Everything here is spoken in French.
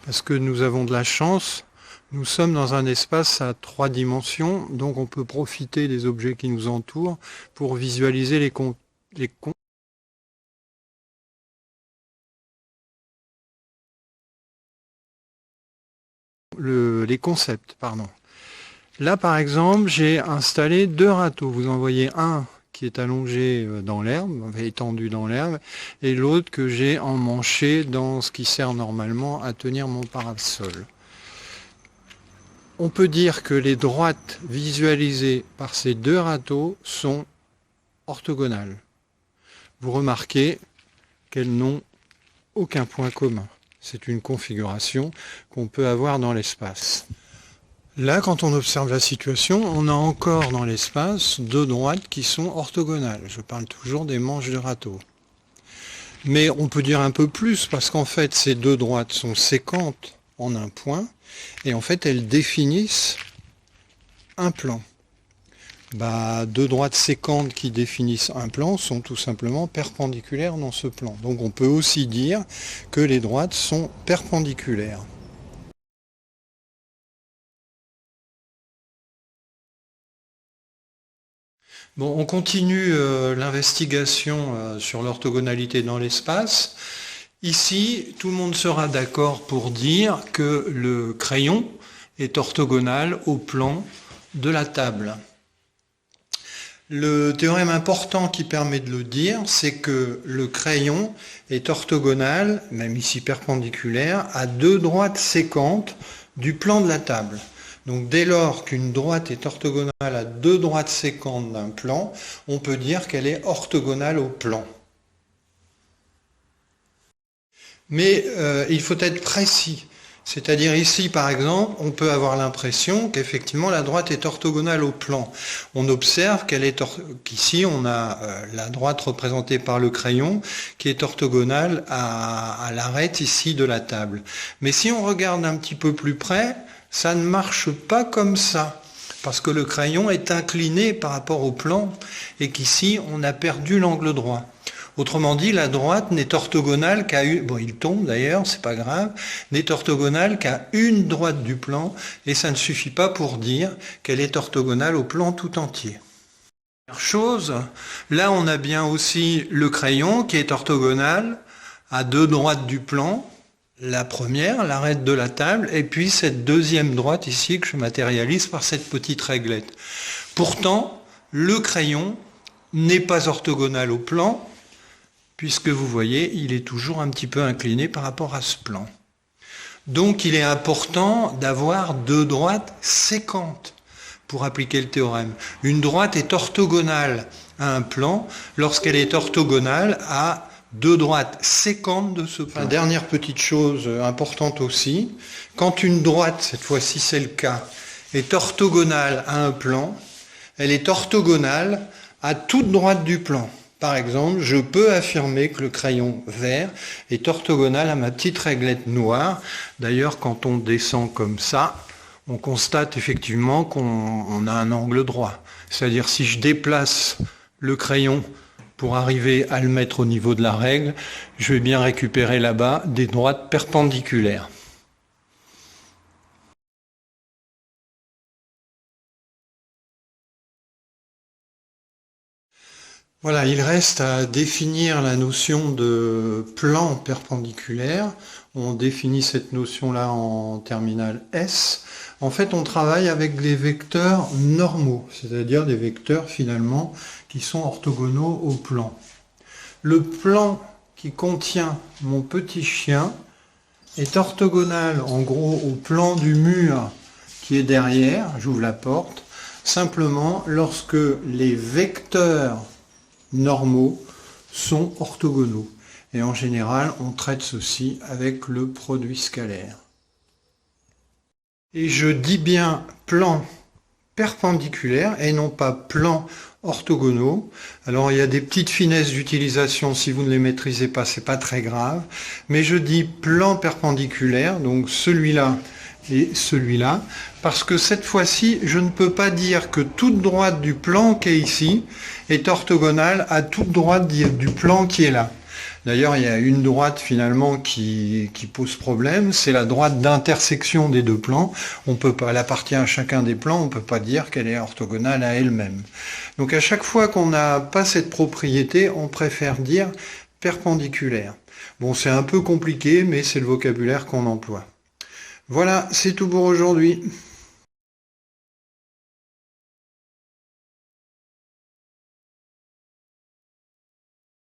parce que nous avons de la chance. Nous sommes dans un espace à 3 dimensions, donc on peut profiter des objets qui nous entourent pour visualiser les concepts. Là, par exemple, j'ai installé 2 râteaux. Vous en voyez un qui est allongé dans l'herbe, étendu dans l'herbe, et l'autre que j'ai emmanché dans ce qui sert normalement à tenir mon parasol. On peut dire que les droites visualisées par ces 2 râteaux sont orthogonales. Vous remarquez qu'elles n'ont aucun point commun. C'est une configuration qu'on peut avoir dans l'espace. Là, quand on observe la situation, on a encore dans l'espace 2 droites qui sont orthogonales. Je parle toujours des manches de râteau. Mais on peut dire un peu plus, parce qu'en fait, ces 2 droites sont séquentes en un point, et en fait, elles définissent un plan. 2 droites séquentes qui définissent un plan sont tout simplement perpendiculaires dans ce plan. Donc on peut aussi dire que les droites sont perpendiculaires. Bon, on continue l'investigation sur l'orthogonalité dans l'espace. Ici, tout le monde sera d'accord pour dire que le crayon est orthogonal au plan de la table. Le théorème important qui permet de le dire, c'est que le crayon est orthogonal, même ici perpendiculaire, à 2 droites séquentes du plan de la table. Donc dès lors qu'une droite est orthogonale à 2 droites séquentes d'un plan, on peut dire qu'elle est orthogonale au plan. Mais il faut être précis. C'est-à-dire ici, par exemple, on peut avoir l'impression qu'effectivement la droite est orthogonale au plan. On observe qu'ici, on a la droite représentée par le crayon qui est orthogonale à l'arête ici de la table. Mais si on regarde un petit peu plus près, ça ne marche pas comme ça. Parce que le crayon est incliné par rapport au plan et qu'ici, on a perdu l'angle droit. Autrement dit, la droite n'est orthogonale qu'à une, bon, il tombe d'ailleurs, c'est pas grave, n'est orthogonale qu'à une droite du plan, et ça ne suffit pas pour dire qu'elle est orthogonale au plan tout entier. Première chose, là on a bien aussi le crayon qui est orthogonal à 2 droites du plan, la première, l'arête de la table, et puis cette deuxième droite ici que je matérialise par cette petite réglette. Pourtant, le crayon n'est pas orthogonal au plan, puisque vous voyez, il est toujours un petit peu incliné par rapport à ce plan. Donc il est important d'avoir 2 droites séquentes pour appliquer le théorème. Une droite est orthogonale à un plan lorsqu'elle est orthogonale à 2 droites séquentes de ce plan. Dernière petite chose importante aussi, quand une droite, cette fois-ci c'est le cas, est orthogonale à un plan, elle est orthogonale à toute droite du plan. Par exemple, je peux affirmer que le crayon vert est orthogonal à ma petite réglette noire. D'ailleurs, quand on descend comme ça, on constate effectivement qu'on a un angle droit. C'est-à-dire, si je déplace le crayon pour arriver à le mettre au niveau de la règle, je vais bien récupérer là-bas des droites perpendiculaires. Voilà, il reste à définir la notion de plan perpendiculaire. On définit cette notion-là en terminale S. En fait, on travaille avec des vecteurs normaux, c'est-à-dire des vecteurs finalement qui sont orthogonaux au plan. Le plan qui contient mon petit chien est orthogonal en gros au plan du mur qui est derrière, j'ouvre la porte, simplement lorsque les vecteurs normaux sont orthogonaux. Et en général, on traite ceci avec le produit scalaire. Et je dis bien plan perpendiculaire et non pas plan orthogonaux. Alors il y a des petites finesses d'utilisation, si vous ne les maîtrisez pas, c'est pas très grave. Mais je dis plan perpendiculaire, donc celui-là et celui-là, parce que cette fois-ci, je ne peux pas dire que toute droite du plan qui est ici est orthogonale à toute droite du plan qui est là. D'ailleurs, il y a une droite finalement qui pose problème, c'est la droite d'intersection des deux plans. On peut pas, elle appartient à chacun des plans, on peut pas dire qu'elle est orthogonale à elle-même. Donc à chaque fois qu'on n'a pas cette propriété, on préfère dire perpendiculaire. Bon, c'est un peu compliqué, mais c'est le vocabulaire qu'on emploie. Voilà, c'est tout pour aujourd'hui.